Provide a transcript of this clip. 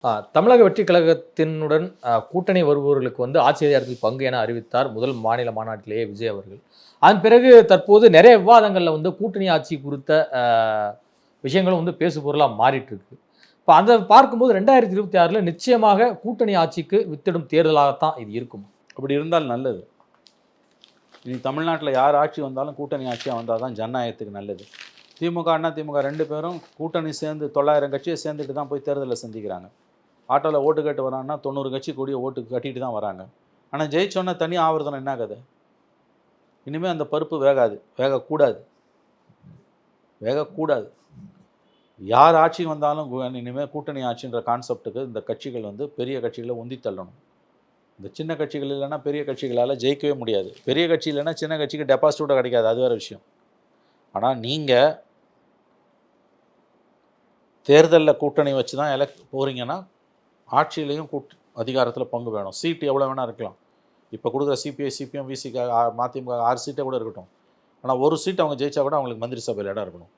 தமிழக வெற்றி கழகத்தினுடன் கூட்டணி வருபவர்களுக்கு வந்து ஆட்சி அதிகாரத்தில் பங்கு என அறிவித்தார் முதல் மாநில மாநாட்டிலேயே விஜய் அவர்கள். அதன் பிறகு தற்போது நிறைய விவாதங்களில் வந்து கூட்டணி ஆட்சி குறித்த விஷயங்களும் வந்து பேசு பொருளாக மாறிட்டு இருக்கு. இப்போ அந்த பார்க்கும்போது 2026 நிச்சயமாக கூட்டணி ஆட்சிக்கு வித்திடும் தேர்தலாகத்தான் இது இருக்கும். அப்படி இருந்தால் நல்லது. இனி தமிழ்நாட்டில் யார் ஆட்சி வந்தாலும் கூட்டணி ஆட்சியாக வந்தால் தான் ஜனநாயகத்துக்கு நல்லது. திமுக அண்ணா திமுக ரெண்டு பேரும் கூட்டணி சேர்ந்து 900 கட்சியை சேர்ந்துட்டு தான் போய் தேர்தலில் சந்திக்கிறாங்க. ஆட்டோவில் ஓட்டு கேட்டு வராங்கன்னா 90 கட்சி கூடிய ஓட்டு கட்டிட்டு தான் வராங்க. ஆனால் ஜெயிச்சோன்னா தனி ஆவர்த்தனம் என்ன கதை? இனிமேல் அந்த பருப்பு வேகாது, வேகக்கூடாது. யார் ஆட்சி வந்தாலும் இனிமேல் கூட்டணி ஆட்சின்ற கான்செப்டுக்கு இந்த கட்சிகள் வந்து பெரிய கட்சிகளை உந்தி தள்ளணும். இந்த சின்ன கட்சிகள் இல்லைன்னா பெரிய கட்சிகளால் ஜெயிக்கவே முடியாது. பெரிய கட்சி இல்லைன்னா சின்ன கட்சிக்கு டெபாசிட் கூட கிடைக்காது, அது வேறு விஷயம். ஆனால் நீங்கள் தேர்தலில் கூட்டணி வச்சு தான் போகிறீங்கன்னா ஆட்சியிலையும் அதிகாரத்தில் பங்கு வேணும். சீட்டு எவ்வளோ வேணால் இருக்கலாம். இப்போ கொடுக்குற சிபிஐ சிபிஎம் விசிக்கு மதிமுக 6 சீட்டை கூட இருக்கட்டும். ஆனால் ஒரு சீட் அவங்க ஜெயிச்சா கூட அவங்களுக்கு மந்திரி சபையில் இடம் இருக்கணும்.